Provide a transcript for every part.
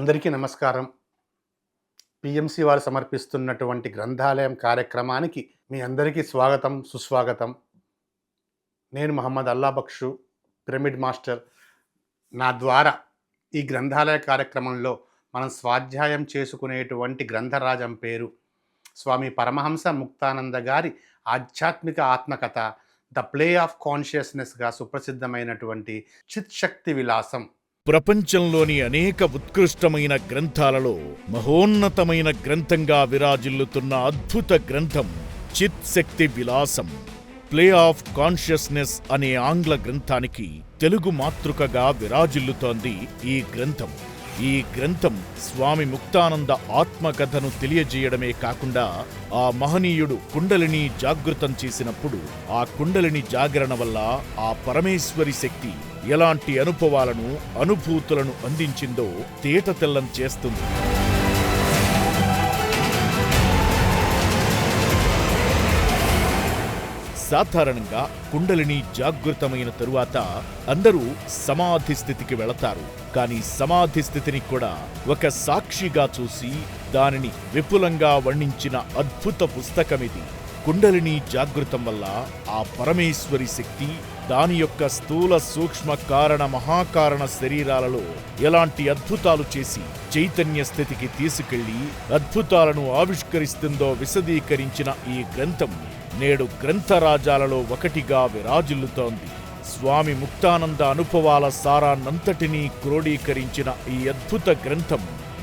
అందరికీ నమస్కారం. పిఎంసి వారు సమర్పిస్తున్నటువంటి గ్రంథాలయం కార్యక్రమానికి మీ అందరికీ స్వాగతం, సుస్వాగతం. నేను మహమ్మద్ అల్లా బక్షు, పిరమిడ్ మాస్టర్. నా ద్వారా ఈ గ్రంథాలయ కార్యక్రమంలో మనం స్వాధ్యాయం చేసుకునేటువంటి గ్రంథరాజం పేరు స్వామి పరమహంస ముక్తానంద గారి ఆధ్యాత్మిక ఆత్మకథ ద ప్లే ఆఫ్ కాన్షియస్నెస్గా సుప్రసిద్ధమైనటువంటి చిత్శక్తి విలాసం. ప్రపంచంలోని అనేక ఉత్కృష్టమైన గ్రంథాలలో మహోన్నతమైన గ్రంథంగా విరాజిల్లుతున్న అద్భుత గ్రంథం చిత్ శక్తి విలాసం. ప్లే ఆఫ్ కాన్షియస్నెస్ అనే ఆంగ్ల గ్రంథానికి తెలుగు మాతృకగా విరాజిల్లుతోంది ఈ గ్రంథం. ఈ గ్రంథం స్వామి ముక్తానంద ఆత్మకథను తెలియజేయడమే కాకుండా ఆ మహనీయుడు కుండలిని జాగృతం చేసినప్పుడు ఆ కుండలిని జాగరణ వల్ల ఆ పరమేశ్వరి శక్తి ఎలాంటి అనుభవాలను, అనుభూతులను అందించిందో తేటతెల్లం చేస్తుంది. సాధారణంగా కుండలిని జాగృతమైన తరువాత అందరూ సమాధి స్థితికి వెళతారు. కానీ సమాధి స్థితిని కూడా ఒక సాక్షిగా చూసి దానిని విపులంగా వర్ణించిన అద్భుత పుస్తకమిది. కుండలిని జాగృతం వల్ల ఆ పరమేశ్వరి శక్తి దాని యొక్క స్థూల, సూక్ష్మ, కారణ, మహాకారణ శరీరాలలో ఎలాంటి అద్భుతాలు చేసి చైతన్య స్థితికి తీసుకెళ్లి అద్భుతాలను ఆవిష్కరిస్తుందో విశదీకరించిన ఈ గ్రంథం నేడు గ్రంథరాజాలలో ఒకటిగా విరాజిల్లుతోంది. స్వామి ముక్తానంద అనుభవాల సారాన్నంతటినీ క్రోడీకరించిన ఈ అద్భుత గ్రంథం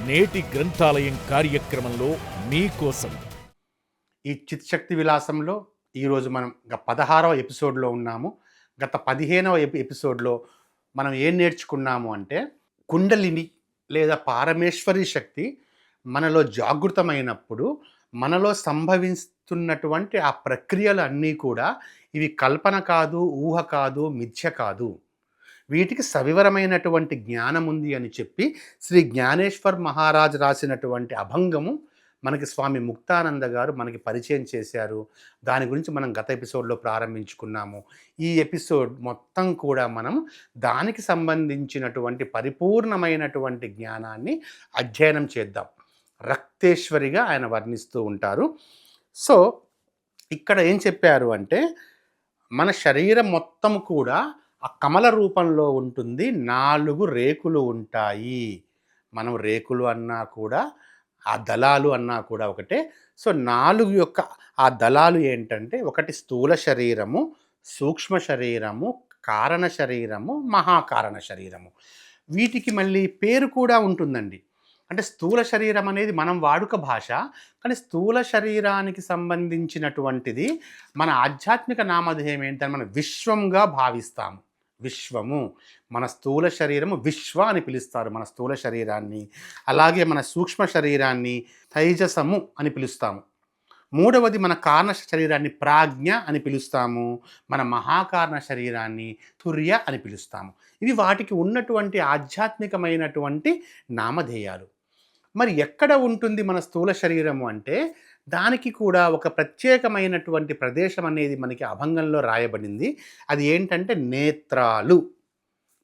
నేటి గ్రంథాలయం కార్యక్రమంలో మీకోసం. ఈ చిత్శక్తి విలాసంలో ఈరోజు మనం 16వ ఎపిసోడ్లో ఉన్నాము. గత 15వ ఎపిసోడ్లో మనం ఏం నేర్చుకున్నాము అంటే, కుండలిని లేదా పారమేశ్వరి శక్తి మనలో జాగృతమైనప్పుడు మనలో సంభవిస్తున్నటువంటి ఆ ప్రక్రియలు అన్నీ కూడా ఇవి కల్పన కాదు, ఊహ కాదు, మిథ్య కాదు. వీటికి సవివరమైనటువంటి జ్ఞానం ఉంది అని చెప్పి శ్రీ జ్ఞానేశ్వర్ మహారాజ్ రాసినటువంటి అభంగము మనకి స్వామి ముక్తానంద గారు మనకి పరిచయం చేశారు. దాని గురించి మనం గత ఎపిసోడ్లో ప్రారంభించుకున్నాము. ఈ ఎపిసోడ్ మొత్తం కూడా మనం దానికి సంబంధించినటువంటి పరిపూర్ణమైనటువంటి జ్ఞానాన్ని అధ్యయనం చేద్దాం. రక్తేశ్వరిగా ఆయన వర్ణిస్తూ ఉంటారు. సో ఇక్కడ ఏం చెప్పారు అంటే, మన శరీరం మొత్తం కూడా ఆ కమల రూపంలో ఉంటుంది. 4 రేకులు ఉంటాయి. మనం రేకులు అన్నా కూడా, ఆ దళాలు అన్నా కూడా ఒకటే. సో 4 యొక్క ఆ దళాలు ఏంటంటే, ఒకటి స్థూల శరీరము, సూక్ష్మ శరీరము, కారణ శరీరము, మహాకారణ శరీరము. వీటికి మళ్ళీ పేరు కూడా ఉంటుందండి. అంటే స్థూల శరీరం అనేది మనం వాడుక భాష, కానీ స్థూల శరీరానికి సంబంధించినటువంటిది మన ఆధ్యాత్మిక నామధేయం ఏంటని మనం విశ్వంగా భావిస్తాము. విశ్వము, మన స్థూల శరీరము విశ్వ అని పిలుస్తారు మన స్థూల శరీరాన్ని. అలాగే మన సూక్ష్మ శరీరాన్ని తైజసము అని పిలుస్తాము. మూడవది మన కారణ శరీరాన్ని ప్రాజ్ఞ అని పిలుస్తాము. మన మహాకారణ శరీరాన్ని తుర్య అని పిలుస్తాము. ఇవి వాటికి ఉన్నటువంటి ఆధ్యాత్మికమైనటువంటి నామధేయాలు. మరి ఎక్కడ ఉంటుంది మన స్థూల శరీరము అంటే, దానికి కూడా ఒక ప్రత్యేకమైనటువంటి ప్రదేశం అనేది మనకి అభంగంలో రాయబడింది. అది ఏంటంటే నేత్రాలు.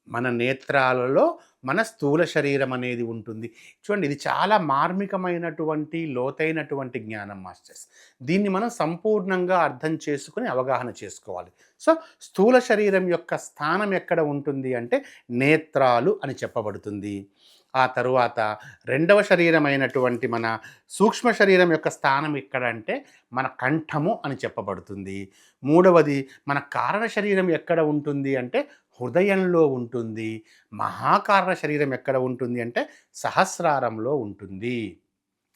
మన నేత్రాలలో మన స్థూల శరీరం అనేది ఉంటుంది. చూడండి, ఇది చాలా మార్మికమైనటువంటి లోతైనటువంటి జ్ఞానం మాస్టర్స్. దీన్ని మనం సంపూర్ణంగా అర్థం చేసుకుని అవగాహన చేసుకోవాలి. సో స్థూల శరీరం యొక్క స్థానం ఎక్కడ ఉంటుంది అంటే నేత్రాలు అని చెప్పబడుతుంది. ఆ తరువాత రెండవ శరీరమైనటువంటి మన సూక్ష్మ శరీరం యొక్క స్థానం ఎక్కడంటే మన కంఠము అని చెప్పబడుతుంది. మూడవది మన కారణ శరీరం ఎక్కడ ఉంటుంది అంటే హృదయంలో ఉంటుంది. మహాకారణ శరీరం ఎక్కడ ఉంటుంది అంటే సహస్రారంలో ఉంటుంది.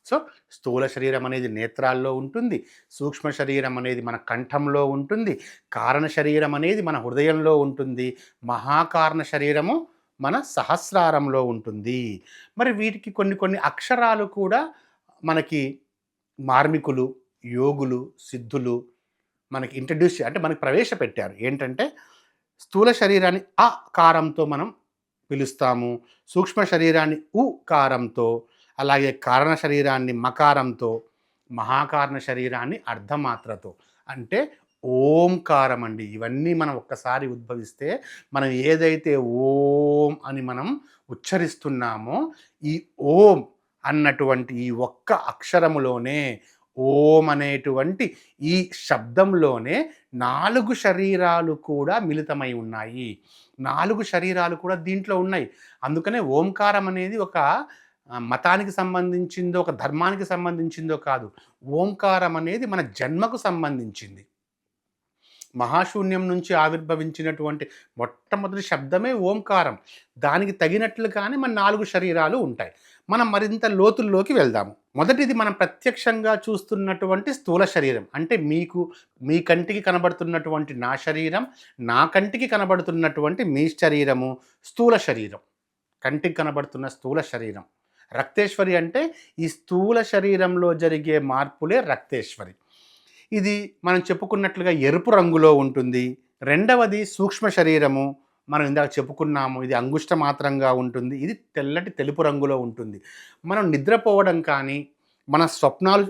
సో స్థూల శరీరం అనేది నేత్రాల్లో ఉంటుంది, సూక్ష్మ శరీరం అనేది మన కంఠంలో ఉంటుంది, కారణ శరీరం అనేది మన హృదయంలో ఉంటుంది, మహాకారణ శరీరము మన సహస్రారంలో ఉంటుంది. మరి వీటికి కొన్ని అక్షరాలు కూడా మనకి మార్మికులు, యోగులు, సిద్ధులు మనకి ఇంట్రడ్యూస్ అంటే మనకి ప్రవేశపెట్టారు. ఏంటంటే స్థూల శరీరాన్ని అ కారంతో మనం పిలుస్తాము, సూక్ష్మ శరీరాన్ని ఉ కారంతో, అలాగే కారణ శరీరాన్ని మకారంతో, మహాకారణ శరీరాన్ని అర్ధమాత్రతో. అంటే ఓంకారం అండి. ఇవన్నీ మనం ఒక్కసారి ఉద్భవిస్తే మనం ఏదైతే ఓం అని మనం ఉచ్చరిస్తున్నామో ఈ ఓం అన్నటువంటి ఈ ఒక్క అక్షరములోనే ఓం అనేటువంటి ఈ శబ్దంలోనే 4 శరీరాలు కూడా మిళితమై ఉన్నాయి. 4 శరీరాలు కూడా దీంట్లో ఉన్నాయి. అందుకనే ఓంకారం అనేది ఒక మతానికి సంబంధించిందో, ఒక ధర్మానికి సంబంధించిందో కాదు. ఓంకారం అనేది మన జన్మకు సంబంధించింది. మహాశూన్యం నుంచి ఆవిర్భవించినటువంటి మొట్టమొదటి శబ్దమే ఓంకారం. దానికి తగినట్లుగానే మన 4 శరీరాలు ఉంటాయి. మనం మరింత లోతుల్లోకి వెళ్దాము. మొదటిది మనం ప్రత్యక్షంగా చూస్తున్నటువంటి స్థూల శరీరం. అంటే మీ కంటికి కనబడుతున్నటువంటి నా శరీరం, నా కంటికి కనబడుతున్నటువంటి మీ శరీరము స్థూల శరీరం. కంటికి కనబడుతున్న స్థూల శరీరం. రక్తేశ్వరి అంటే ఈ స్థూల శరీరంలో జరిగే మార్పులే రక్తేశ్వరి. ఇది మనం చెప్పుకున్నట్లుగా ఎరుపు రంగులో ఉంటుంది. రెండవది సూక్ష్మ శరీరము. మనం ఇందాక చెప్పుకున్నాము, ఇది అంగుష్ట మాత్రంగా ఉంటుంది. ఇది తెల్లటి తెలుపు రంగులో ఉంటుంది. మనం నిద్రపోవడం కానీ, మన స్వప్నాలు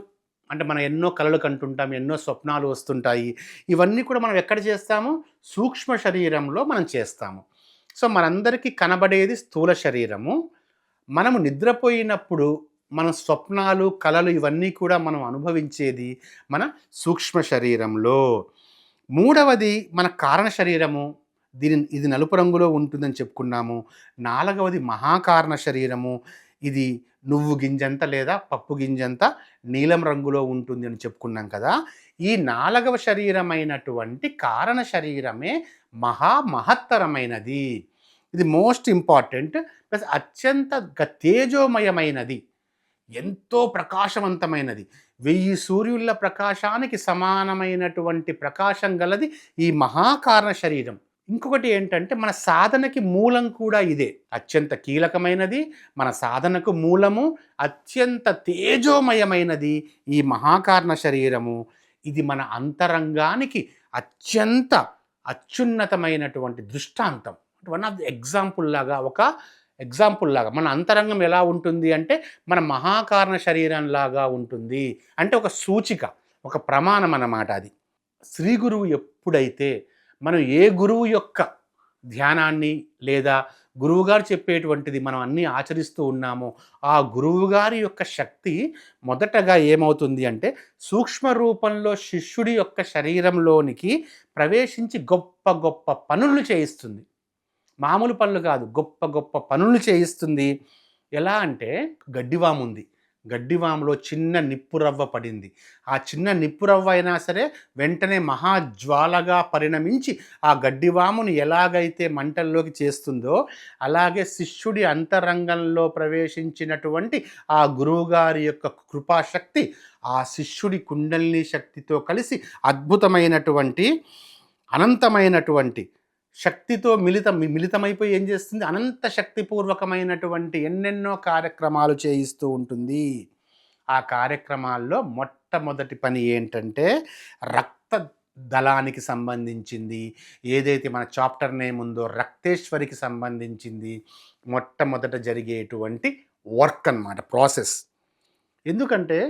అంటే మనం ఎన్నో కలలు కంటుంటాం, ఎన్నో స్వప్నాలు వస్తుంటాయి. ఇవన్నీ కూడా మనం ఎక్కడ చేస్తాము? సూక్ష్మ శరీరంలో మనం చేస్తాము. సో మనందరికీ కనబడేది స్థూల శరీరము. మనము నిద్రపోయినప్పుడు మన స్వప్నాలు, కలలు ఇవన్నీ కూడా మనం అనుభవించేది మన సూక్ష్మ శరీరంలో. మూడవది మన కారణ శరీరము. ఇది నలుపు రంగులో ఉంటుందని చెప్పుకున్నాము. నాలుగవది మహాకారణ శరీరము. ఇది నువ్వు గింజంత లేదా పప్పు గింజంత నీలం రంగులో ఉంటుంది అని చెప్పుకున్నాం కదా. ఈ 4వ శరీరమైనటువంటి కారణ శరీరమే మహత్తరమైనది. ఇది మోస్ట్ ఇంపార్టెంట్ ప్లస్ అత్యంత తేజోమయమైనది, ఎంతో ప్రకాశవంతమైనది. 1000 సూర్యుల ప్రకాశానికి సమానమైనటువంటి ప్రకాశం గలది ఈ మహాకారణ శరీరం. ఇంకొకటి ఏంటంటే మన సాధనకి మూలం కూడా ఇదే. అత్యంత కీలకమైనది, మన సాధనకు మూలము, అత్యంత తేజోమయమైనది ఈ మహాకారణ శరీరము. ఇది మన అంతరంగానికి అత్యంత అత్యున్నతమైనటువంటి దృష్టాంతం. వన్ ఆఫ్ ది ఎగ్జాంపుల్ లాగా మన అంతరంగం ఎలా ఉంటుంది అంటే మన మహాకారణ శరీరం లాగా ఉంటుంది. అంటే ఒక సూచిక, ఒక ప్రమాణం అన్నమాట అది. శ్రీ గురువు ఎప్పుడైతే మనం ఏ గురువు యొక్క ధ్యానాన్ని లేదా గురువుగారు చెప్పేటువంటిది మనం అన్నీ ఆచరిస్తూ ఉన్నామో ఆ గురువుగారి యొక్క శక్తి మొదటగా ఏమవుతుంది అంటే సూక్ష్మ రూపంలో శిష్యుడి యొక్క శరీరంలోనికి ప్రవేశించి గొప్ప గొప్ప పనులు చేయిస్తుంది. మామూలు పనులు కాదు, గొప్ప గొప్ప పనులు చేయిస్తుంది. ఎలా అంటే గడ్డివాము ఉంది, గడ్డివాములో చిన్న నిప్పురవ్వ పడింది. ఆ చిన్న నిప్పురవ్వ అయినా సరే వెంటనే మహాజ్వాలగా పరిణమించి ఆ గడ్డివామును ఎలాగైతే మంటల్లోకి చేస్తుందో అలాగే శిష్యుడి అంతరంగంలో ప్రవేశించినటువంటి ఆ గురువుగారి యొక్క కృపాశక్తి ఆ శిష్యుడి కుండలిని శక్తితో కలిసి అద్భుతమైనటువంటి అనంతమైనటువంటి శక్తితో మిళితమైపోయి ఏం చేస్తుంది? అనంత శక్తిపూర్వకమైనటువంటి ఎన్నెన్నో కార్యక్రమాలు చేయిస్తూ ఉంటుంది. ఆ కార్యక్రమాల్లో మొట్టమొదటి పని ఏంటంటే రక్త దళానికి సంబంధించింది. ఏదైతే మన చాప్టర్ నేమ్ ఉందో రక్తేశ్వరికి సంబంధించింది మొట్టమొదట జరిగేటువంటి వర్క్ అన్నమాట, ప్రాసెస్. ఎందుకంటే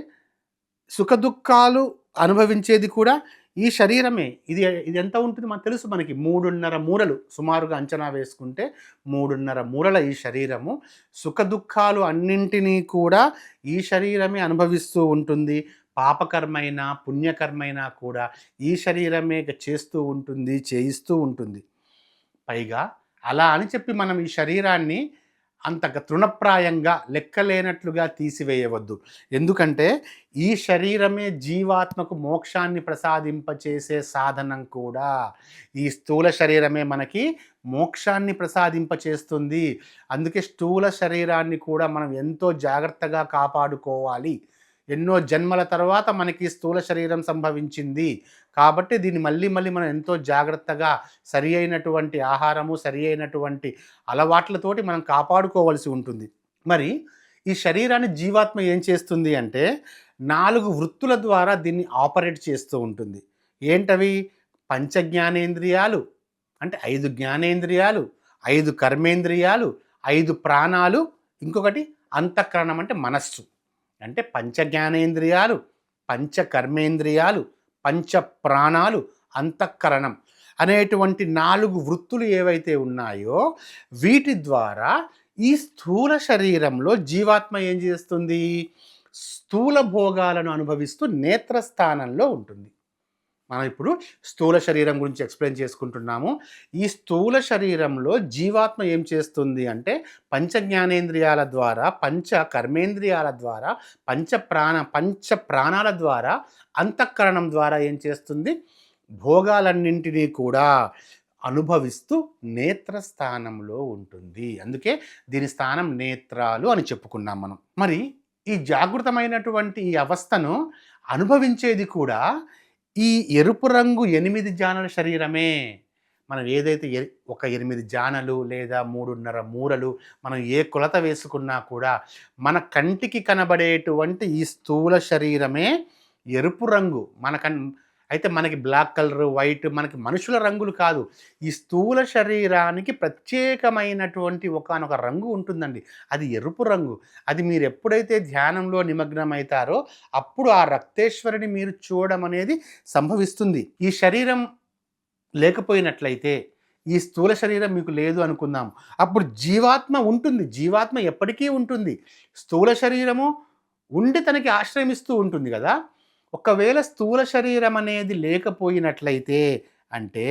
సుఖదుఖాలు అనుభవించేది కూడా ఈ శరీరమే. ఇది ఎంత ఉంటుంది మనకు తెలుసు. మనకి 3.5 మూరలు సుమారుగా అంచనా వేసుకుంటే 3.5 మూరల ఈ శరీరము. సుఖదుఖాలు అన్నింటినీ కూడా ఈ శరీరమే అనుభవిస్తూ ఉంటుంది. పాపకర్మైనా పుణ్యకర్మైనా కూడా ఈ శరీరమే చేస్తూ ఉంటుంది, చేయిస్తూ ఉంటుంది. పైగా అలా అని చెప్పి మనం ఈ శరీరాన్ని అంతగా తృణప్రాయంగా లెక్కలేనట్లుగా తీసివేయవద్దు. ఎందుకంటే ఈ శరీరమే జీవాత్మకు మోక్షాన్ని ప్రసాదింపచేసే సాధనం కూడా. ఈ స్థూల శరీరమే మనకి మోక్షాన్ని ప్రసాదింపచేస్తుంది. అందుకే స్థూల శరీరాన్ని కూడా మనం ఎంతో జాగ్రత్తగా కాపాడుకోవాలి. ఎన్నో జన్మల తర్వాత మనకి స్థూల శరీరం సంభవించింది కాబట్టి దీన్ని మళ్ళీ మనం ఎంతో జాగ్రత్తగా సరి అయినటువంటి ఆహారము, సరి అయినటువంటి అలవాట్లతోటి మనం కాపాడుకోవాల్సి ఉంటుంది. మరి ఈ శరీరాన్ని జీవాత్మ ఏం చేస్తుంది అంటే 4 వృత్తుల ద్వారా దీన్ని ఆపరేట్ చేస్తూ ఉంటుంది. ఏంటవి? పంచ జ్ఞానేంద్రియాలు అంటే 5 జ్ఞానేంద్రియాలు, 5 కర్మేంద్రియాలు, 5 ప్రాణాలు, ఇంకొకటి అంతఃకరణం అంటే మనస్సు. అంటే పంచ జ్ఞానేంద్రియాలు, పంచ కర్మేంద్రియాలు, పంచ ప్రాణాలు, అంతఃకరణం అనేటువంటి 4 వృత్తులు ఏవైతే ఉన్నాయో వీటి ద్వారా ఈ స్థూల శరీరంలో జీవాత్మ ఏం చేస్తుంది? స్థూల భోగాలను అనుభవిస్తూ నేత్రస్థానంలో ఉంటుంది. మనం ఇప్పుడు స్థూల శరీరం గురించి ఎక్స్ప్లెయిన్ చేసుకుంటున్నాము. ఈ స్థూల శరీరంలో జీవాత్మ ఏం చేస్తుంది అంటే పంచ జ్ఞానేంద్రియాల ద్వారా, పంచ కర్మేంద్రియాల ద్వారా, పంచ ప్రాణాల ద్వారా, అంతఃకరణం ద్వారా ఏం చేస్తుంది? భోగాలన్నింటినీ కూడా అనుభవిస్తూ నేత్రస్థానంలో ఉంటుంది. అందుకే దీని స్థానం నేత్రాలు అని చెప్పుకున్నాం మనం. మరి ఈ జాగృతమైనటువంటి ఈ అవస్థను అనుభవించేది కూడా ఈ ఎరుపు రంగు 8 జానల శరీరమే. మనం ఏదైతే ఒక 8 జానలు లేదా 3.5 మూరలు మనం ఏ కొలత వేసుకున్నా కూడా మన కంటికి కనబడేటువంటి ఈ స్థూల శరీరమే ఎరుపు రంగు. అయితే మనకి బ్లాక్ కలర్, వైట్ మనకి మనుషుల రంగులు కాదు. ఈ స్థూల శరీరానికి ప్రత్యేకమైనటువంటి ఒకానొక రంగు ఉంటుందండి. అది ఎరుపు రంగు. అది మీరు ఎప్పుడైతే ధ్యానంలో నిమగ్నమవుతారో అప్పుడు ఆ రక్తేశ్వరిని మీరు చూడడం అనేది సంభవిస్తుంది. ఈ శరీరం లేకపోయినట్లయితే, ఈ స్థూల శరీరం మీకు లేదు అనుకుందాం, అప్పుడు జీవాత్మ ఉంటుంది. జీవాత్మ ఎప్పటికీ ఉంటుంది. స్థూల శరీరము ఉండి తనకి ఆశ్రమిస్తూ ఉంటుంది కదా. ఒకవేళ స్థూల శరీరం అనేది లేకపోయినట్లయితే అంటే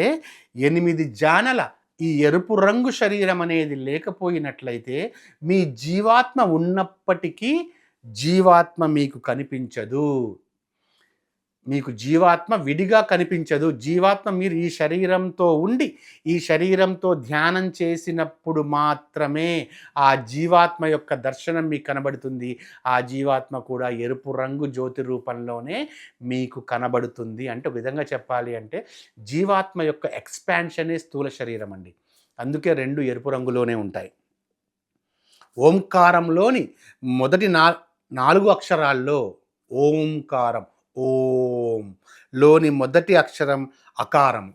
8 జానల ఈ ఎరుపు రంగు శరీరం అనేది లేకపోయినట్లయితే మీ జీవాత్మ ఉన్నప్పటికీ జీవాత్మ మీకు కనిపించదు. మీకు జీవాత్మ విడిగా కనిపించదు. జీవాత్మ మీరు ఈ శరీరంతో ఉండి ఈ శరీరంతో ధ్యానం చేసినప్పుడు మాత్రమే ఆ జీవాత్మ యొక్క దర్శనం మీకు కనబడుతుంది. ఆ జీవాత్మ కూడా ఎరుపు రంగు జ్యోతి రూపంలోనే మీకు కనబడుతుంది. అంటే ఒక విధంగా చెప్పాలి అంటే జీవాత్మ యొక్క ఎక్స్పాన్షనే స్థూల శరీరం అండి. అందుకే 2 ఎరుపు రంగులోనే ఉంటాయి. ఓంకారంలోని మొదటి 4 అక్షరాల్లో ఓంకారం, ఓం లోని మొదటి అక్షరం అకారం.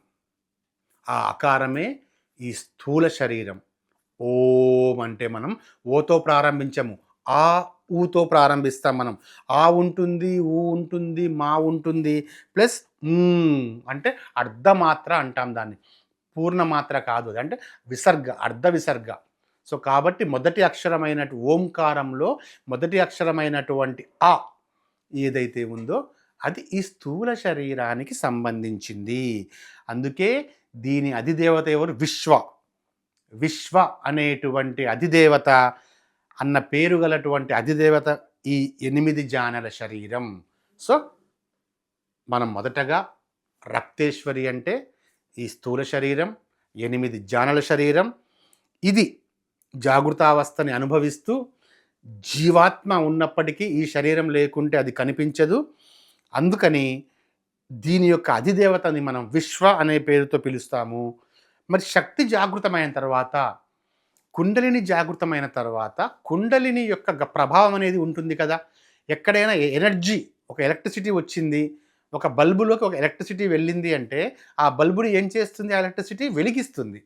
ఆ అకారమే ఈ స్థూల శరీరం. ఓం అంటే మనం ఓతో ప్రారంభించము, ఆ ఊతో ప్రారంభిస్తాం. మనం ఆ ఉంటుంది, ఊ ఉంటుంది, మా ఉంటుంది, ప్లస్ అంటే అర్ధమాత్ర అంటాం దాన్ని. పూర్ణమాత్ర కాదు, అంటే విసర్గ, అర్ధ విసర్గ. సో కాబట్టి మొదటి అక్షరమైనటు ఓంకారంలో మొదటి అక్షరమైనటువంటి ఆ ఏదైతే ఉందో అది ఈ స్థూల శరీరానికి సంబంధించింది. అందుకే దీని అధిదేవత ఎవరు? విశ్వ. విశ్వ అనేటువంటి అధిదేవత అన్న పేరు గలటువంటి అధిదేవత ఈ 8 జానల శరీరం. సో మనం మొదటగా రక్తేశ్వరి అంటే ఈ స్థూల శరీరం, 8 జానల శరీరం. ఇది జాగృతావస్థని అనుభవిస్తూ జీవాత్మ ఉన్నప్పటికీ ఈ శరీరం లేకుంటే అది కనిపించదు. అందుకని దీని యొక్క అధిదేవతని మనం విశ్వ అనే పేరుతో పిలుస్తాము. మరి శక్తి జాగృతమైన తర్వాత, కుండలిని జాగృతమైన తర్వాత కుండలిని యొక్క ప్రభావం అనేది ఉంటుంది కదా. ఎక్కడైనా ఎనర్జీ, ఒక ఎలక్ట్రిసిటీ వచ్చింది, ఒక బల్బులోకి ఒక ఎలక్ట్రిసిటీ వెళ్ళింది అంటే ఆ బల్బుని ఏం చేస్తుంది? ఆ ఎలక్ట్రిసిటీ వెలిగిస్తుంది.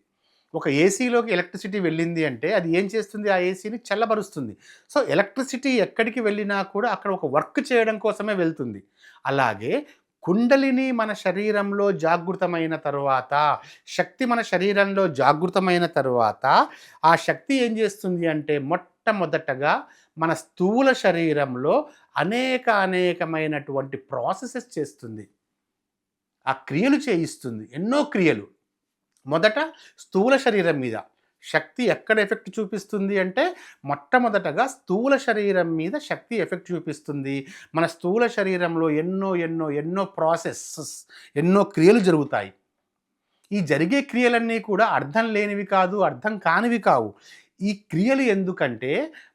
ఒక ఏసీలోకి ఎలక్ట్రిసిటీ వెళ్ళింది అంటే అది ఏం చేస్తుంది? ఆ ఏసీని చల్లబరుస్తుంది. సో ఎలక్ట్రిసిటీ ఎక్కడికి వెళ్ళినా కూడా అక్కడ ఒక వర్క్ చేయడం కోసమే వెళ్తుంది. అలాగే కుండలిని మన శరీరంలో జాగృతమైన తరువాత, శక్తి మన శరీరంలో జాగృతమైన తరువాత ఆ శక్తి ఏం చేస్తుంది అంటే మొట్టమొదటగా మన స్థూల శరీరంలో అనేకమైనటువంటి ప్రాసెసెస్ చేస్తుంది. ఆ క్రియలు చేయిస్తుంది, ఎన్నో క్రియలు. మొదట స్థూల శరీరం మీద శక్తి ఎక్కడ ఎఫెక్ట్ చూపిస్తుంది అంటే మొట్టమొదటగా స్థూల శరీరం మీద శక్తి ఎఫెక్ట్ చూపిస్తుంది. మన స్థూల శరీరంలో ఎన్నో ప్రాసెసెస్, ఎన్నో క్రియలు జరుగుతాయి. ఈ జరిగే క్రియలన్నీ కూడా అర్థం లేనివి కాదు, అర్థం కానివి కావు. ఈ క్రియలు ఎందుకంటే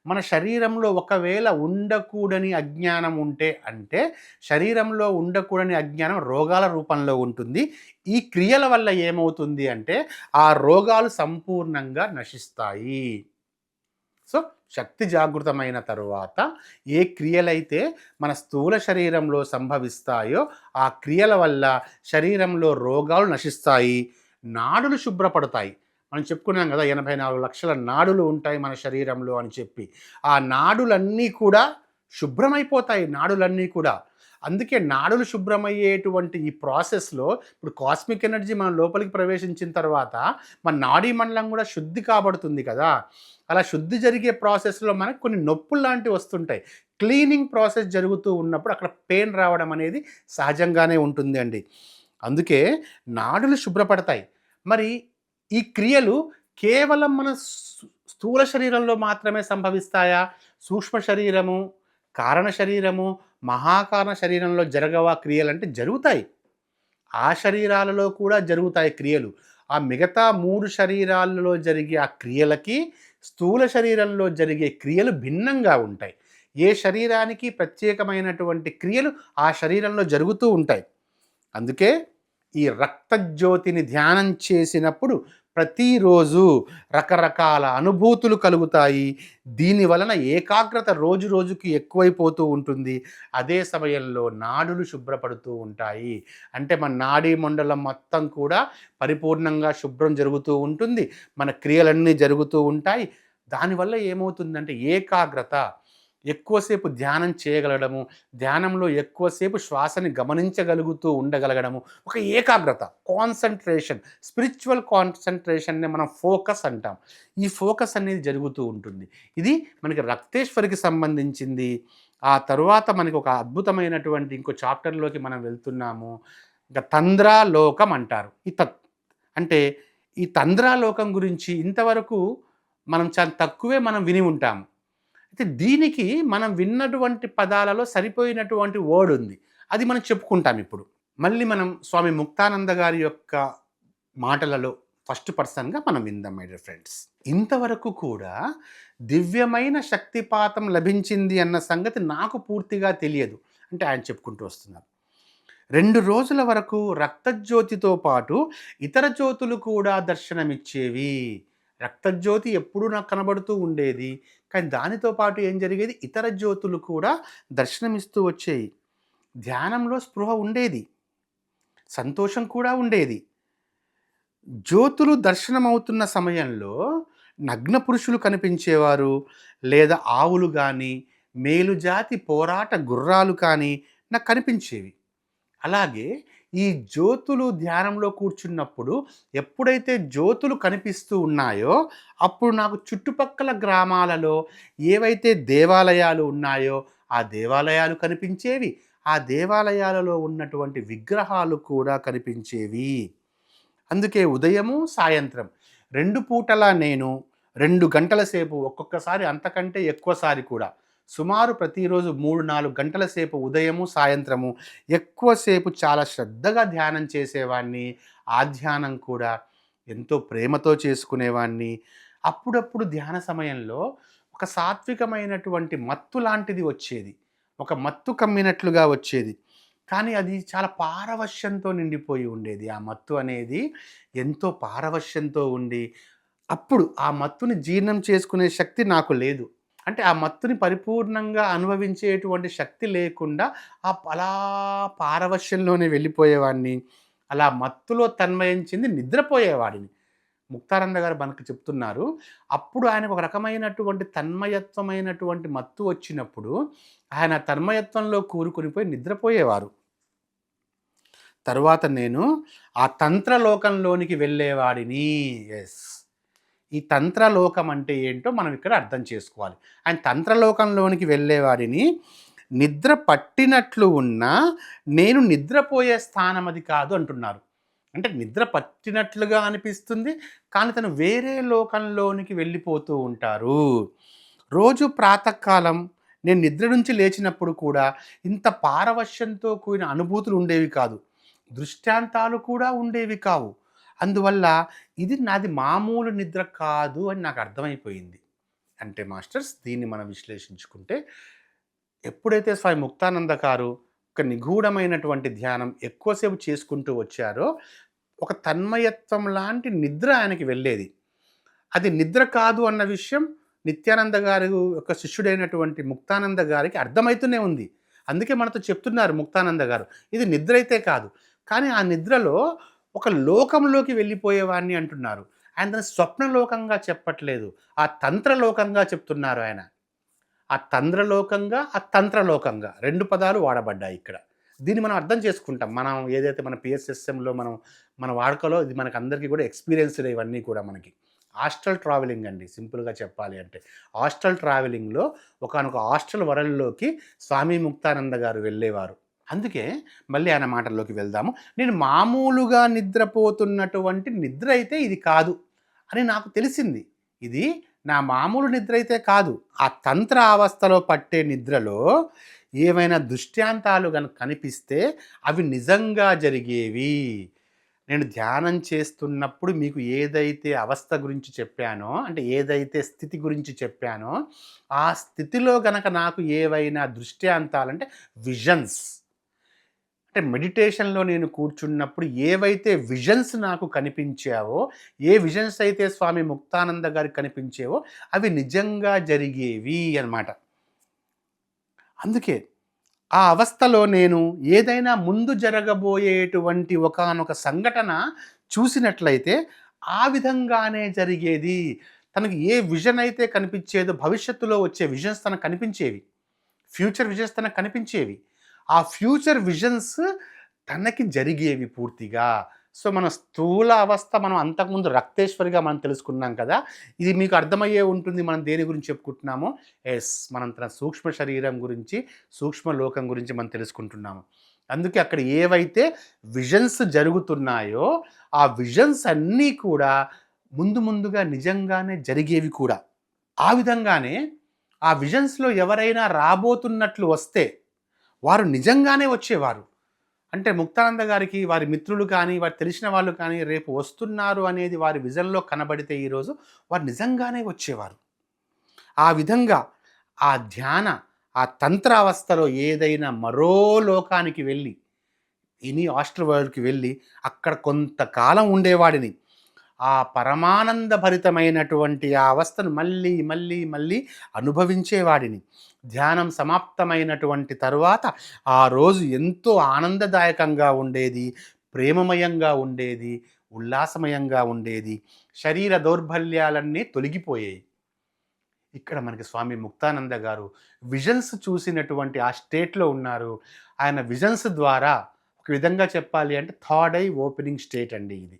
మన శరీరంలో ఒకవేళ ఉండకూడని అజ్ఞానం ఉంటే, అంటే శరీరంలో ఉండకూడని అజ్ఞానం రోగాల రూపంలో ఉంటుంది. ఈ క్రియల వల్ల ఏమవుతుంది అంటే ఆ రోగాలు సంపూర్ణంగా నశిస్తాయి. సో శక్తి జాగృతమైన తరువాత ఏ క్రియలైతే మన స్థూల శరీరంలో సంభవిస్తాయో ఆ క్రియల వల్ల శరీరంలో రోగాలు నశిస్తాయి, నాడులు శుభ్రపడతాయి. మనం చెప్పుకున్నాం కదా 84 లక్షల నాడులు ఉంటాయి మన శరీరంలో అని చెప్పి. ఆ నాడులన్నీ కూడా శుభ్రమైపోతాయి. నాడులన్నీ కూడా అందుకే నాడులు శుభ్రమయ్యేటువంటి ఈ ప్రాసెస్‌లో ఇప్పుడు కాస్మిక్ ఎనర్జీ మన లోపలికి ప్రవేశించిన తర్వాత మన నాడీ మండలం కూడా శుద్ధి కాబడుతుంది కదా! అలా శుద్ధి జరిగే ప్రాసెస్‌లో మనకు కొన్ని నొప్పులు లాంటివి వస్తుంటాయి. క్లీనింగ్ ప్రాసెస్ జరుగుతూ ఉన్నప్పుడు అక్కడ పెయిన్ రావడం అనేది సహజంగానే ఉంటుంది అండి. అందుకే నాడులు శుభ్రపడతాయి. మరి ఈ క్రియలు కేవలం మన స్థూల శరీరంలో మాత్రమే సంభవిస్తాయా? సూక్ష్మ శరీరము, కారణ శరీరము, మహాకారణ శరీరంలో జరగవా క్రియలంటే జరుగుతాయి. ఆ శరీరాలలో కూడా జరుగుతాయి క్రియలు. ఆ మిగతా 3 శరీరాలలో జరిగే ఆ క్రియలకి, స్థూల శరీరంలో జరిగే క్రియలు భిన్నంగా ఉంటాయి. ఏ శరీరానికి ప్రత్యేకమైనటువంటి క్రియలు ఆ శరీరంలో జరుగుతూ ఉంటాయి. అందుకే ఈ రక్తజ్యోతిని ధ్యానం చేసినప్పుడు ప్రతిరోజు రకరకాల అనుభూతులు కలుగుతాయి. దీని వలన ఏకాగ్రత రోజు రోజుకి ఎక్కువైపోతూ ఉంటుంది. అదే సమయంలో నాడులు శుభ్రపడుతూ ఉంటాయి. అంటే మన నాడీ మండలం మొత్తం కూడా పరిపూర్ణంగా శుభ్రం జరుగుతూ ఉంటుంది. మన క్రియలన్నీ జరుగుతూ ఉంటాయి. దానివల్ల ఏమవుతుందంటే ఏకాగ్రత, ఎక్కువసేపు ధ్యానం చేయగలగడము, ధ్యానంలో ఎక్కువసేపు శ్వాసని గమనించగలుగుతూ ఉండగలగడము, ఒక ఏకాగ్రత, కాన్సంట్రేషన్, స్పిరిచువల్ కాన్సంట్రేషన్‌ని మనం ఫోకస్ అంటాం. ఈ ఫోకస్ అనేది జరుగుతూ ఉంటుంది. ఇది మనకి రక్తేశ్వరికి సంబంధించింది. ఆ తరువాత మనకి ఒక అద్భుతమైనటువంటి ఇంకో చాప్టర్‌లోకి మనం వెళ్తున్నాము. ఇంక తంద్రాలోకం అంటారు. అంటే ఈ తంద్రాలోకం గురించి ఇంతవరకు మనం చాలా తక్కువే మనం విని ఉంటాము. అయితే దీనికి మనం విన్నటువంటి పదాలలో సరిపోయినటువంటి వర్డ్ ఉంది. అది మనం చెప్పుకుంటాం ఇప్పుడు. మళ్ళీ మనం స్వామి ముక్తానంద గారి యొక్క మాటలలో ఫస్ట్ పర్సన్‌గా మనం విందాం మై డియర్ ఫ్రెండ్స్. ఇంతవరకు కూడా దివ్యమైన శక్తిపాతం లభించింది అన్న సంగతి నాకు పూర్తిగా తెలియదు. అంటే ఆయన చెప్పుకుంటూ వస్తున్నారు. 2 రోజుల వరకు రక్తజ్యోతితో పాటు ఇతర జ్యోతులు కూడా దర్శనమిచ్చేవి. రక్తజ్యోతి ఎప్పుడూ నాకు కనబడుతూ ఉండేది. కానీ దానితో పాటు ఏం జరిగేది? ఇతర జ్యోతులు కూడా దర్శనమిస్తూ వచ్చేయి. ధ్యానంలో స్పృహ ఉండేది. సంతోషం కూడా ఉండేది. జ్యోతులు దర్శనమవుతున్న సమయంలో నగ్న పురుషులు కనిపించేవారు. లేదా ఆవులు గానీ, మేలుజాతి పోరాట గుర్రాలు కానీ నాకు కనిపించేవి. అలాగే ఈ జ్యోతులు ధ్యానంలో కూర్చున్నప్పుడు ఎప్పుడైతే జ్యోతులు కనిపిస్తూ ఉన్నాయో అప్పుడు నాకు చుట్టుపక్కల గ్రామాలలో ఏవైతే దేవాలయాలు ఉన్నాయో ఆ దేవాలయాలు కనిపించేవి. ఆ దేవాలయాలలో ఉన్నటువంటి విగ్రహాలు కూడా కనిపించేవి. అందుకే ఉదయము, సాయంత్రం 2 పూటలా నేను 2 గంటల సేపు, ఒక్కొక్కసారి అంతకంటే ఎక్కువసారి కూడా సుమారు ప్రతిరోజు 3, 4 గంటల సేపు ఉదయము, సాయంత్రము ఎక్కువసేపు చాలా శ్రద్ధగా ధ్యానం చేసేవాడిని. ఆ ధ్యానం కూడా ఎంతో ప్రేమతో చేసుకునేవాడిని. అప్పుడప్పుడు ధ్యాన సమయంలో ఒక సాత్వికమైనటువంటి మత్తు లాంటిది వచ్చేది. ఒక మత్తు కమ్మినట్లుగా వచ్చేది. కానీ అది చాలా పారవశ్యంతో నిండిపోయి ఉండేది. ఆ మత్తు అనేది ఎంతో పారవశ్యంతో ఉండి, అప్పుడు ఆ మత్తుని జీర్ణం చేసుకునే శక్తి నాకు లేదు. అంటే ఆ మత్తుని పరిపూర్ణంగా అనుభవించేటువంటి శక్తి లేకుండా అలా పారవశ్యంలోనే వెళ్ళిపోయేవాడిని. అలా మత్తులో తన్మయం చెంది నిద్రపోయేవాడిని. ముక్తానంద గారు మనకు చెప్తున్నారు. అప్పుడు ఆయనకు ఒక రకమైనటువంటి తన్మయత్వమైనటువంటి మత్తు వచ్చినప్పుడు ఆయన తన్మయత్వంలో కూరుకొనిపోయి నిద్రపోయేవారు. తరువాత నేను ఆ తంత్రలోకంలోనికి వెళ్ళేవాడిని. యెస్. ఈ తంత్రలోకం అంటే ఏంటో మనం ఇక్కడ అర్థం చేసుకోవాలి. ఆయన తంత్రలోకంలోనికి వెళ్ళేవాడిని. నిద్ర పట్టినట్లు ఉన్నా నేను నిద్రపోయే స్థానం అది కాదు అంటున్నారు. అంటే నిద్ర పట్టినట్లుగా అనిపిస్తుంది. కానీ తను వేరే లోకంలోనికి వెళ్ళిపోతూ ఉంటారు. రోజు ప్రాతకాలం నేను నిద్ర నుంచి లేచినప్పుడు కూడా ఇంత పారవశ్యంతో కూడిన అనుభూతులు ఉండేవి కాదు. దృష్టాంతాలు కూడా ఉండేవి కావు. అందువల్ల ఇది నాది మామూలు నిద్ర కాదు అని నాకు అర్థమైపోయింది. అంటే మాస్టర్స్ దీన్ని మనం విశ్లేషించుకుంటే ఎప్పుడైతే స్వామి ముక్తానంద గారు ఒక నిగూఢమైనటువంటి ధ్యానం ఎక్కువసేపు చేసుకుంటూ వచ్చారో ఒక తన్మయత్వం లాంటి నిద్ర ఆయనకి వెళ్ళేది. అది నిద్ర కాదు అన్న విషయం నిత్యానంద గారి యొక్క శిష్యుడైనటువంటి ముక్తానంద గారికి అర్థమవుతూనే ఉంది. అందుకే మనతో చెప్తున్నారు ముక్తానంద గారు, ఇది నిద్ర అయితే కాదు. కానీ ఆ నిద్రలో ఒక లోకంలోకి వెళ్ళిపోయేవాడిని అంటున్నారు. ఆయన దాన్ని స్వప్నలోకంగా చెప్పట్లేదు. ఆ తంత్రలోకంగా చెప్తున్నారు ఆయన. ఆ తంద్రలోకంగా, ఆ తంత్రలోకంగా 2 పదాలు వాడబడ్డాయి ఇక్కడ. దీన్ని మనం అర్థం చేసుకుంటాం. మనం ఏదైతే మన పిఎస్ఎస్ఎంలో మన వాడుకలో ఇది మనకందరికీ కూడా ఎక్స్‌పీరియన్స్‌డే ఇవన్నీ కూడా మనకి. హాస్టల్ ట్రావెలింగ్ అండి సింపుల్‌గా చెప్పాలి అంటే. హాస్టల్ ట్రావెలింగ్‌లో ఒకానొక హాస్టల్ వరల్డ్‌లోకి స్వామి ముక్తానంద గారు వెళ్ళేవారు. అందుకే మళ్ళీ ఆయన మాటల్లోకి వెళ్దాము. నేను మామూలుగా నిద్రపోతున్నటువంటి నిద్ర అయితే ఇది కాదు అని నాకు తెలిసింది. ఇది నా మామూలు నిద్ర అయితే కాదు. ఆ తంత్ర అవస్థలో పట్టే నిద్రలో ఏవైనా దృష్టాంతాలు గనుక కనిపిస్తే అవి నిజంగా జరిగేవి. నేను ధ్యానం చేస్తున్నప్పుడు మీకు ఏదైతే అవస్థ గురించి చెప్పానో, అంటే ఏదైతే స్థితి గురించి చెప్పానో, ఆ స్థితిలో గనక నాకు ఏవైనా దృష్టాంతాలంటే విజన్స్, అంటే మెడిటేషన్‌లో నేను కూర్చున్నప్పుడు ఏవైతే విజన్స్ నాకు కనిపించావో, ఏ విజన్స్ అయితే స్వామి ముక్తానంద గారికి కనిపించేవో అవి నిజంగా జరిగేవి అన్నమాట. అందుకే ఆ అవస్థలో నేను ఏదైనా ముందు జరగబోయేటువంటి ఒకానొక సంఘటన చూసినట్లయితే ఆ విధంగానే జరిగేది. తనకి ఏ విజన్ అయితే కనిపించేదో భవిష్యత్తులో వచ్చే విజన్స్ తనకు కనిపించేవి. ఫ్యూచర్ విజన్స్ తనకు కనిపించేవి. ఆ ఫ్యూచర్ విజన్స్ తనకి జరిగేవి పూర్తిగా. సో, మన స్థూల అవస్థ మనం అంతకుముందు రక్తేశ్వరిగా మనం తెలుసుకున్నాం కదా! ఇది మీకు అర్థమయ్యే ఉంటుంది మనం దేని గురించి చెప్పుకుంటున్నామో. మనం తన సూక్ష్మ శరీరం గురించి, సూక్ష్మ లోకం గురించి మనం తెలుసుకుంటున్నాము. అందుకే అక్కడ ఏవైతే విజన్స్ జరుగుతున్నాయో, ఆ విజన్స్ అన్నీ కూడా ముందుగా నిజంగానే జరిగేవి కూడా. ఆ విధంగానే ఆ విజన్స్‌లో ఎవరైనా రాబోతున్నట్లు వస్తే వారు నిజంగానే వచ్చేవారు. అంటే ముక్తానంద గారికి వారి మిత్రులు కానీ, వారికి తెలిసిన వాళ్ళు కానీ రేపు వస్తున్నారు అనేది వారి విజన్‌లో కనబడితే ఈరోజు వారు నిజంగానే వచ్చేవారు. ఆ విధంగా ఆ ధ్యాన, ఆ తంత్రావస్థలో ఏదైనా మరో లోకానికి వెళ్ళి, హాస్టల్ వరల్డ్‌కి వెళ్ళి అక్కడ కొంతకాలం ఉండేవాడిని. ఆ పరమానంద భరితమైనటువంటి ఆ అవస్థను మళ్ళీ అనుభవించేవాడిని. ధ్యానం సమాప్తమైనటువంటి తరువాత ఆ రోజు ఎంతో ఆనందదాయకంగా ఉండేది, ప్రేమమయంగా ఉండేది, ఉల్లాసమయంగా ఉండేది. శరీర దౌర్బల్యాలన్నీ తొలగిపోయాయి. ఇక్కడ మనకి స్వామి ముక్తానంద గారు విజన్స్ చూసినటువంటి ఆ స్టేట్‌లో ఉన్నారు. ఆయన విజన్స్ ద్వారా ఒక విధంగా చెప్పాలి అంటే థర్డ్ ఐ ఓపెనింగ్ స్టేట్ అండి ఇది.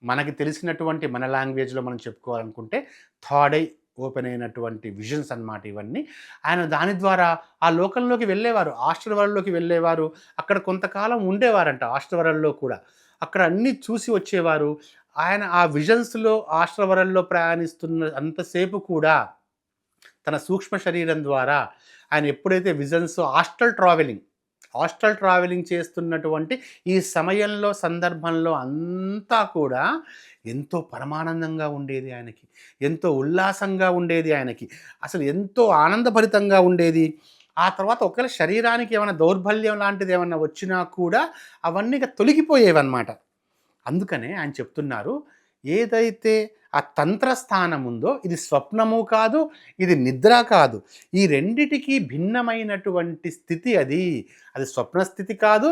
మనకి తెలిసినటువంటి మన లాంగ్వేజ్‌లో మనం చెప్పుకోవాలనుకుంటే థర్డ్ ఐ ఓపెన్ అయినటువంటి విజన్స్ అన్నమాట ఇవన్నీ. ఆయన దాని ద్వారా ఆ లోకంలోకి వెళ్ళేవారు. హాస్టల్ వరల్డ్‌లోకి వెళ్ళేవారు. అక్కడ కొంతకాలం ఉండేవారంట హాస్టల్ వరల్డ్‌లో కూడా. అక్కడ అన్నీ చూసి వచ్చేవారు. ఆయన ఆ విజన్స్‌లో హాస్టల్ వరల్డ్‌లో ప్రయాణిస్తున్న అంతసేపు కూడా తన సూక్ష్మ శరీరం ద్వారా ఆయన ఎప్పుడైతే విజన్స్ హాస్టల్ ట్రావెలింగ్ చేస్తున్నటువంటి ఈ సమయంలో, సందర్భంలో అంతా కూడా ఎంతో పరమానందంగా ఉండేది ఆయనకి. ఎంతో ఉల్లాసంగా ఉండేది ఆయనకి. అసలు ఎంతో ఆనందభరితంగా ఉండేది. ఆ తర్వాత ఒకవేళ శరీరానికి ఏమైనా దౌర్బల్యం లాంటిది ఏమన్నా వచ్చినా కూడా అవన్నీ ఇక తొలగిపోయేవన్నమాట. అందుకనే ఆయన చెప్తున్నారు, ఏదైతే ఆ తంత్రస్థానం ఉందో ఇది స్వప్నము కాదు, ఇది నిద్ర కాదు. ఈ రెండిటికి భిన్నమైనటువంటి స్థితి అది. అది స్వప్న స్థితి కాదు,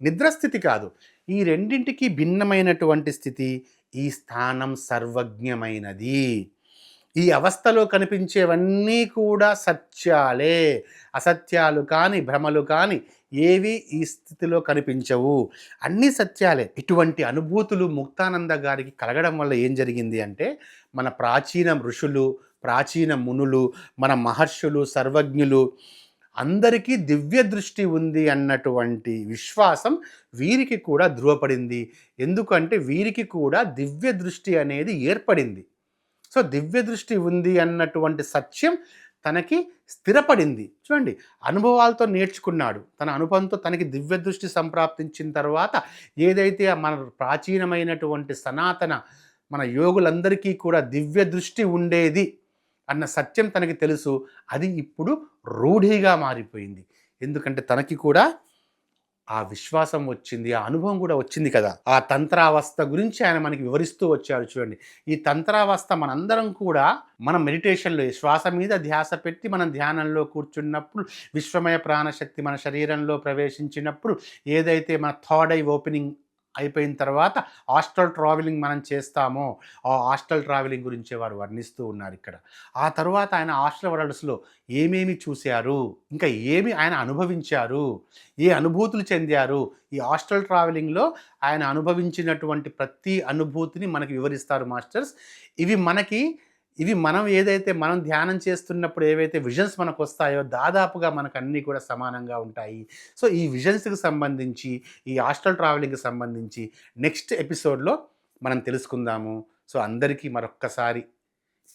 నిద్ర స్థితి కాదు. ఈ రెండింటికి భిన్నమైనటువంటి స్థితి. ఈ స్థానం సర్వజ్ఞమైనది. ఈ అవస్థలో కనిపించేవన్నీ కూడా సత్యాలే. అసత్యాలు కానీ, భ్రమలు కానీ ఏవి ఈ స్థితిలో కనిపించవు. అన్నీ సత్యాలే. ఇటువంటి అనుభూతులు ముక్తానంద గారికి కలగడం వల్ల ఏం జరిగింది అంటే, మన ప్రాచీన ఋషులు, ప్రాచీన మునులు, మన మహర్షులు, సర్వజ్ఞులు అందరికీ దివ్య దృష్టి ఉంది అన్నటువంటి విశ్వాసం వీరికి కూడా ధృవపడింది. ఎందుకంటే వీరికి కూడా దివ్య దృష్టి అనేది ఏర్పడింది. సో, దివ్య దృష్టి ఉంది అన్నటువంటి సత్యం తనకి స్థిరపడింది. చూడండి, అనుభవాలతో నేర్చుకున్నాడు. తన అనుభవంతో తనకి దివ్య దృష్టి సంప్రాప్తించిన తర్వాత ఏదైతే మన ప్రాచీనమైనటువంటి సనాతన మన యోగులందరికీ కూడా దివ్య దృష్టి ఉండేది అన్న సత్యం తనకి తెలుసు. అది ఇప్పుడు రూఢిగా మారిపోయింది. ఎందుకంటే తనకి కూడా ఆ విశ్వాసం వచ్చింది. ఆ అనుభవం కూడా వచ్చింది కదా! ఆ తంత్రావస్థ గురించి ఆయన మనకి వివరిస్తూ వచ్చాడు చూడండి. ఈ తంత్రావస్థ మనందరం కూడా మన మెడిటేషన్‌లో శ్వాస మీద ధ్యాస పెట్టి మనం ధ్యానంలో కూర్చున్నప్పుడు విశ్వమయ ప్రాణశక్తి మన శరీరంలో ప్రవేశించినప్పుడు ఏదైతే మన థర్డ్ ఐ ఓపెనింగ్ అయిపోయిన తర్వాత హాస్టల్ ట్రావెలింగ్ మనం చేస్తామో ఆ హాస్టల్ ట్రావెలింగ్ గురించే వారు వర్ణిస్తూ ఉన్నారు ఇక్కడ. ఆ తరువాత ఆయన హాస్టల్ వరల్డ్స్‌లో ఏమేమి చూశారు, ఇంకా ఏమి ఆయన అనుభవించారు, ఏ అనుభూతులు చెందారు, ఈ హాస్టల్ ట్రావెలింగ్‌లో ఆయన అనుభవించినటువంటి ప్రతి అనుభూతిని మనకి వివరిస్తారు మాస్టర్స్. ఇవి మనకి ఇవి మనం ఏదైతే మనం ధ్యానం చేస్తున్నప్పుడు ఏవైతే విజన్స్ మనకొస్తాయో దాదాపుగా మనకన్నీ కూడా సమానంగా ఉంటాయి. సో, ఈ విజన్స్‌కి సంబంధించి, ఈ హాస్టల్ ట్రావెలింగ్‌కి సంబంధించి నెక్స్ట్ ఎపిసోడ్‌లో మనం తెలుసుకుందాము. సో, అందరికీ మరొక్కసారి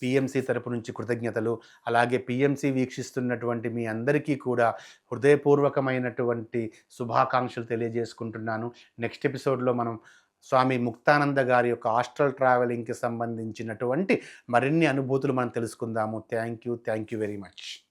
పీఎంసీ తరపు నుంచి కృతజ్ఞతలు. అలాగే పీఎంసీ వీక్షిస్తున్నటువంటి మీ అందరికీ కూడా హృదయపూర్వకమైనటువంటి శుభాకాంక్షలు తెలియజేసుకుంటున్నాను. నెక్స్ట్ ఎపిసోడ్‌లో మనం స్వామి ముక్తానంద గారి యొక్క హాస్టల్ ట్రావెలింగ్‌కి సంబంధించినటువంటి మరిన్ని అనుభూతులు మనం తెలుసుకుందాము. Thank you very much.